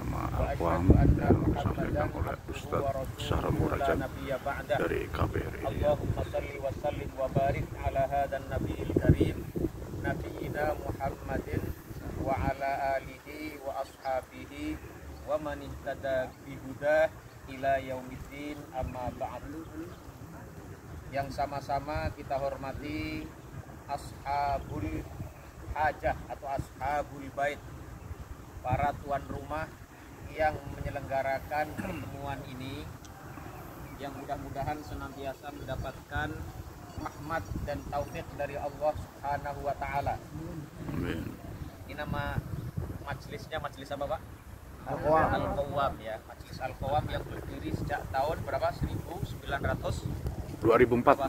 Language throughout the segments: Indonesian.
bernama Al-Qawam yang disampaikan oleh Ustadz Syahrul Murajab dari KBRI. Allahumma salli wa sallim wa barik ala hadan nabiyil karim nabiyina Muhammadin wa ala alihi wa ashabihi wa man ihtada bihudah ila yaumiddin, amma ba'd. Yang sama-sama kita hormati ashabul hajah atau ashabul bait, para tuan rumah yang menyelenggarakan pertemuan ini, yang mudah-mudahan senantiasa mendapatkan rahmat dan taufik dari Allah Subhanahu wa taala. Amin. Ini nama majelisnya, majelis apa, Pak? Al-Qawam. Al-Qawam ya, majelis Al-Qawam yang berdiri sejak tahun berapa? 1900 2004. 2004.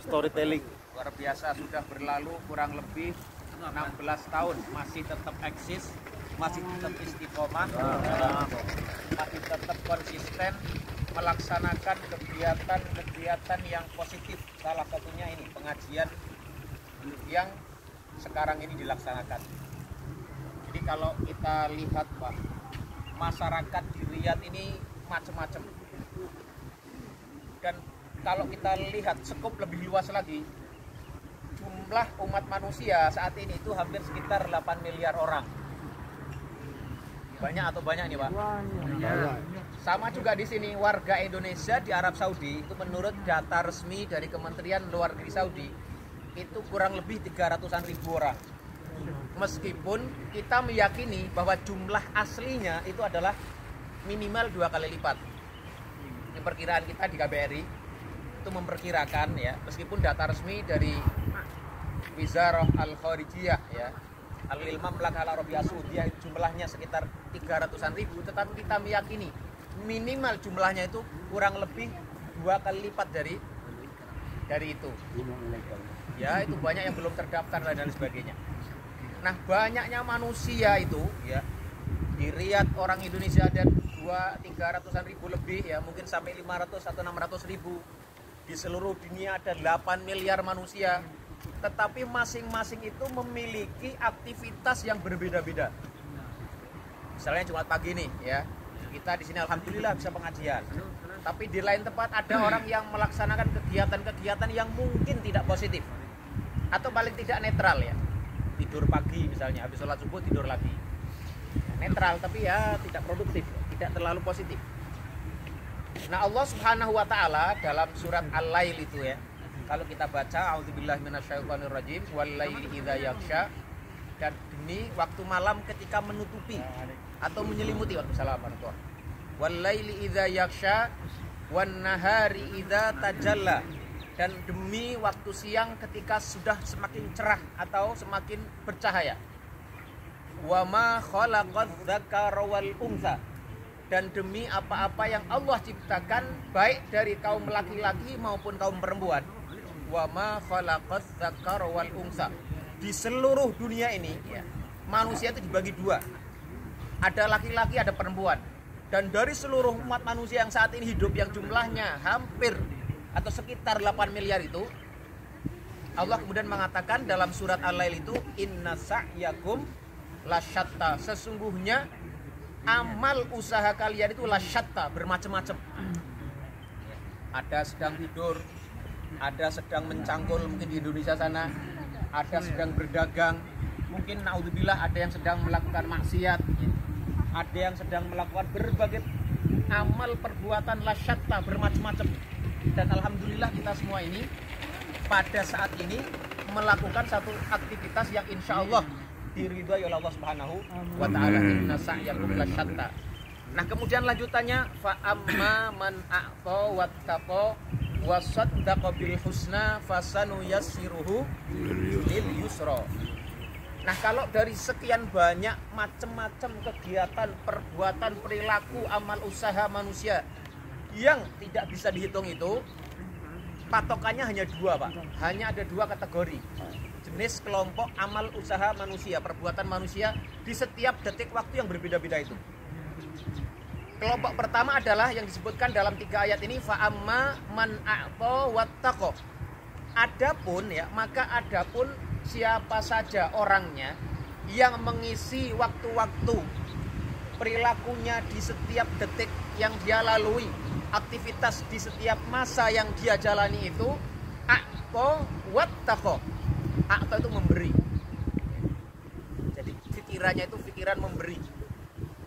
Storytelling. Luar biasa, sudah berlalu kurang lebih 16 tahun, masih tetap eksis, masih tetap istiqomah, masih tetap konsisten melaksanakan kegiatan-kegiatan yang positif. Salah satunya ini pengajian yang sekarang ini dilaksanakan. Jadi kalau kita lihat, Pak, masyarakat di Riyadh ini macam-macam. Dan kalau kita lihat skop lebih luas lagi, jumlah umat manusia saat ini itu hampir sekitar 8 miliar orang. Banyak atau banyak nih, Pak? Sama juga di sini warga Indonesia di Arab Saudi itu menurut data resmi dari Kementerian Luar Negeri Saudi itu kurang lebih 300-an ribu orang. Meskipun kita meyakini bahwa jumlah aslinya itu adalah minimal 2 kali lipat. Ini perkiraan kita di KBRI itu memperkirakan ya, meskipun data resmi dari Wizarah Al-Kharijiyah ya, Al-Mamlakah Al-Arabiyah Saudiyah jumlahnya sekitar 300-an ribu, tetapi kita meyakini minimal jumlahnya itu kurang lebih 2 kali lipat dari itu. Ya, itu banyak yang belum terdaftar dan sebagainya. Nah, banyaknya manusia itu ya di Riyadh, orang Indonesia ada 300-an ribu lebih ya, mungkin sampai 500 atau 600 ribu. Di seluruh dunia ada 8 miliar manusia, tetapi masing-masing itu memiliki aktivitas yang berbeda-beda. Misalnya Jumat pagi nih ya, kita di sini alhamdulillah bisa pengajian. Tapi di lain tempat ada orang yang melaksanakan kegiatan-kegiatan yang mungkin tidak positif atau paling tidak netral ya. Tidur pagi misalnya, habis sholat subuh tidur lagi. Netral tapi ya tidak produktif, tidak terlalu positif. Nah, Allah Subhanahu wa taala dalam surat Al-Lail itu ya, kalau kita baca auzubillahi minasyaitonirrajim wal laili idza yaghsha, dan demi waktu malam ketika menutupi atau menyelimuti, waktu salam warahmatullahi, wal laili idza yaghsha wan nahari idza tajalla, dan demi waktu siang ketika sudah semakin cerah atau semakin bercahaya. Wa ma khalaqadz dzakara wal untha, dan demi apa-apa yang Allah ciptakan baik dari kaum laki-laki maupun kaum perempuan. Wa ma khalaqadz dzakara wal untha, di seluruh dunia ini ya, manusia itu dibagi dua, ada laki-laki ada perempuan. Dan dari seluruh umat manusia yang saat ini hidup, yang jumlahnya hampir atau sekitar 8 miliar itu, Allah kemudian mengatakan dalam surat Al-Lail itu, inna sa'yakum lasyatta, sesungguhnya amal usaha kalian itu lasyatta, bermacam-macam. Ada sedang tidur, ada sedang mencangkul mungkin di Indonesia sana, ada sedang berdagang, mungkin naudzubillah ada yang sedang melakukan maksiat, ada yang sedang melakukan berbagai amal perbuatan lasyatta, bermacam-macam. Dan alhamdulillah kita semua ini pada saat ini melakukan satu aktivitas yang insya Allah diridhai oleh Allah Subhanahu wa taala. Inna sa'yakum lasyatta. Nah, kemudian lanjutannya fa amma man a'ta wattaqa wa saddaqa bil husna fasanuyassiruhu lil yusra. Nah, kalau dari sekian banyak macam-macam kegiatan, perbuatan, perilaku, amal usaha manusia yang tidak bisa dihitung itu, patokannya hanya dua, Pak. Hanya ada dua kategori. Jenis kelompok amal usaha manusia, perbuatan manusia di setiap detik waktu yang berbeda-beda itu. Kelompok pertama adalah yang disebutkan dalam 3 ayat ini, fa amma man a'ta wattaqa. Adapun ya, maka adapun siapa saja orangnya yang mengisi waktu-waktu perilakunya di setiap detik yang dia lalui, aktivitas di setiap masa yang dia jalani itu a'ta wattaqo. A'ta itu memberi. Jadi pikirannya itu pikiran memberi.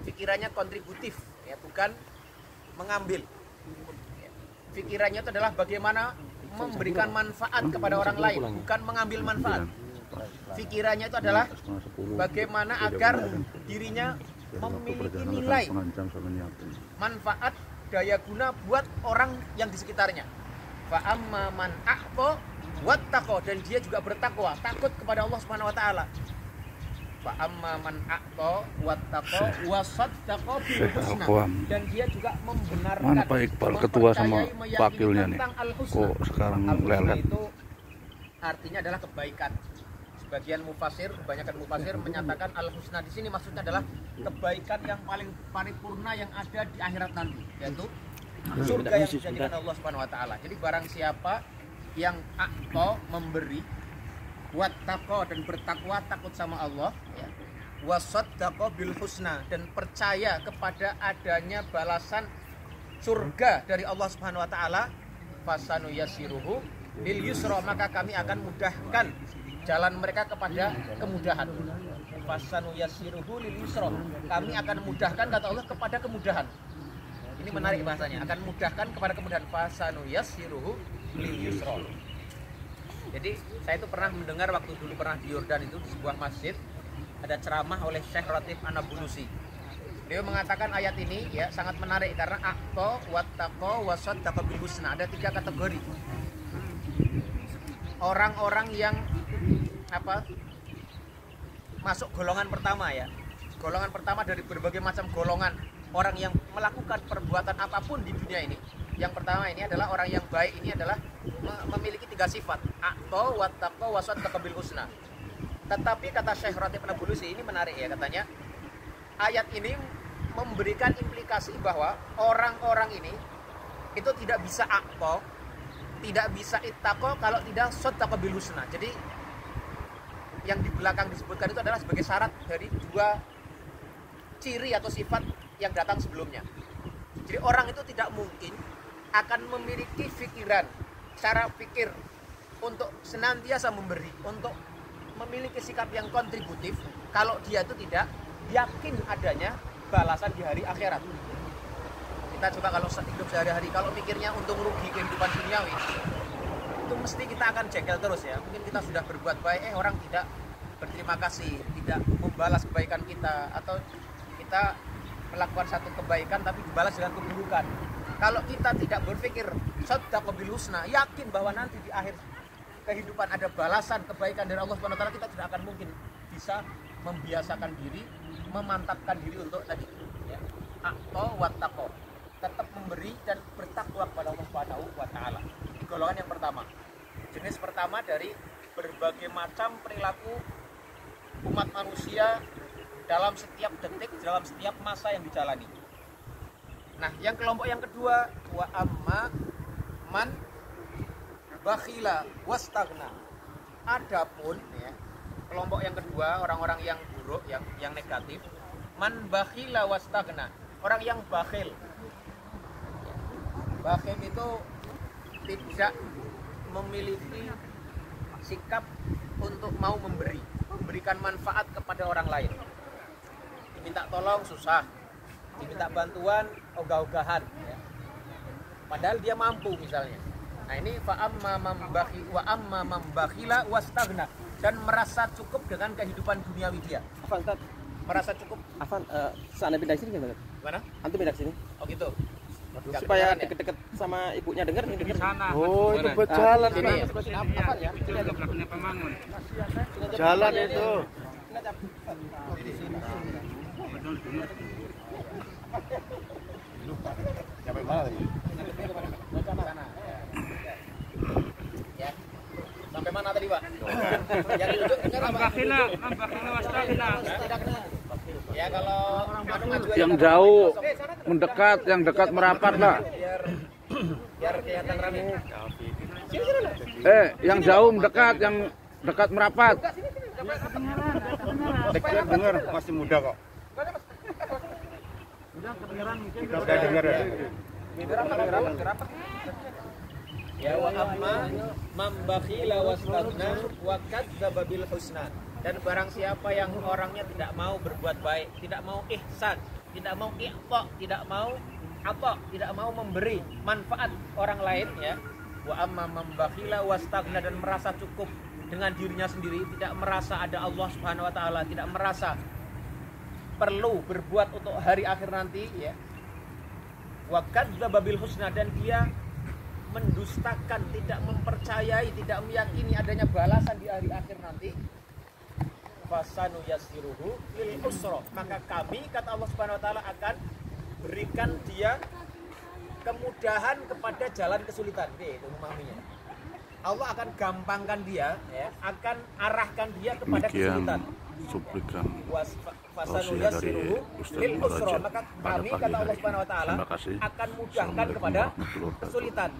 Pikirannya kontributif, ya, bukan mengambil. Pikirannya itu adalah bagaimana memberikan manfaat kepada orang lain, bukan mengambil manfaat. Pikirannya itu adalah bagaimana agar dirinya memiliki nilai manfaat daya guna buat orang yang di sekitarnya. Fa amma man a'ta wattaqo, dan dia juga bertakwa, takut kepada Allah Subhanahu wa taala. Fa amma man a'ta wattaqo wa saddaqa bil husna, dan dia juga membenarkan. Mana Pak Iqbal ketua sama wakilnya nih? Kok sekarang lelet? Itu artinya adalah kebaikan. Sebagian mufasir, kebanyakan mufasir menyatakan al-husna di sini maksudnya adalah kebaikan yang paling paripurna yang ada di akhirat nanti, yaitu surga yang dijanjikan Allah Subhanahu wa taala. Jadi barang siapa yang a'ta memberi, wattaqo dan bertakwa takut sama Allah, ya, wasaddaqa bil husna dan percaya kepada adanya balasan surga dari Allah Subhanahu wa taala, fasanu yasiruhu lil yusra, maka kami akan mudahkan jalan mereka kepada kemudahan. Fasanu yasiruhu lil yusra, kami akan mudahkan, kata Allah, kepada kemudahan. Ini menarik bahasanya, akan mudahkan kepada kemudahan. Fasanu yasiruhu lil yusra. Jadi saya itu pernah mendengar waktu dulu pernah di Yordan itu, di sebuah masjid ada ceramah oleh Syekh Ratib An-Nabulusi. Dia mengatakan ayat ini ya sangat menarik karena a'ta wattaqo wasaddaqa bil husna, ada 3 kategori. Orang-orang yang masuk golongan pertama, ya. Golongan pertama dari berbagai macam golongan orang yang melakukan perbuatan apapun di dunia ini. Yang pertama ini adalah orang yang baik, ini adalah memiliki 3 sifat, a'ta wattaqo wasaddaqa bil husna. Tetapi kata Syekh Ratib An-Nabulusi ini menarik, ya, katanya ayat ini memberikan implikasi bahwa orang-orang ini itu tidak bisa a'ta, tidak bisa ittaqo kalau tidak saddaqa bil husna. Jadi yang di belakang disebutkan itu adalah sebagai syarat dari 2 ciri atau sifat yang datang sebelumnya. Jadi orang itu tidak mungkin akan memiliki pikiran, cara pikir untuk senantiasa memberi, untuk memiliki sikap yang kontributif kalau dia itu tidak yakin adanya balasan di hari akhirat. Kita coba kalau hidup sehari-hari, kalau mikirnya untung rugi kehidupan duniawi, itu mesti kita akan jengkel terus, ya. Mungkin kita sudah berbuat baik, orang tidak berterima kasih, tidak membalas kebaikan kita, atau kita melakukan satu kebaikan tapi dibalas dengan keburukan. Kalau kita tidak berpikir saddaqa bil husna, yakin bahwa nanti di akhir kehidupan ada balasan kebaikan dari Allah Subhanahu wa taala, kita tidak akan mungkin bisa membiasakan diri, memantapkan diri untuk tadi, ya, a'ta wattaqo, tetap memberi dan bertakwa kepada Allah Subhanahu wa taala. Golongan yang pertama. Jenis pertama dari berbagai macam perilaku umat manusia dalam setiap detik, dalam setiap masa yang dijalani. Nah, yang kelompok yang kedua, wa amma man bakhila wastagna. Adapun, ya, kelompok yang kedua, orang-orang yang buruk, yang negatif, man bakhila wastagna, orang yang bakhil. Bakhil itu tidak memiliki sikap untuk mau memberikan manfaat kepada orang lain. Diminta tolong susah, diminta bantuan ogah-ogahan, ya. Padahal dia mampu misalnya. Nah ini fa amma man bakhila wastagna, dan merasa cukup dengan kehidupan duniawi dia. Afan, Merasa cukup. Afan, sana pindah sini gimana? Mana? Antum pindah sini. Oh gitu. Supaya deket-deket sama ibunya dengar nih, dengar. Oh, itu buat jalan Ini ya. Afan ya. jalan itu. Sampai mana tadi? Ya. Sampai mana tadi, Pak? Yang ditunjuk dengar apa? Bakhila wastagna. Ya kalau Yang jauh mendekat, yang dekat merapat lah. biar kelihatan rame. Yang jauh mendekat, yang dekat merapat. Saya dengar masih muda kok. Udah dengar ya. Ya wa amma man bakhila wastaghna wa kadzdzaba bil husna. Dan barang siapa yang orangnya tidak mau berbuat baik, tidak mau ihsan, tidak mau iqta, tidak mau apa, tidak mau memberi manfaat orang lain ya. Wa amma man bakhila wastaghna, dan merasa cukup dengan dirinya sendiri, tidak merasa ada Allah Subhanahu wa taala, tidak merasa perlu berbuat untuk hari akhir nanti ya. Wa kadzdzaba bil husna, dan dia mendustakan, tidak mempercayai, tidak meyakini adanya balasan di hari akhir nanti. Fasanu yassiruhu lil usra, maka kami, kata Allah Subhanahu wa taala, akan berikan dia kemudahan kepada jalan kesulitan. Itu memahaminya. Allah akan gampangkan dia ya, akan arahkan dia kepada kesulitan. Cuplikan Fasanu tausiah dari yassiruhu Ustaz lil usra, Murajat maka pada kami, pagi kata Allah hari Subhanahu wa taala, ini. Terima kasih. akan mudahkan Assalamualaikum kepada warahmatullahi wabarakatuh. kesulitan.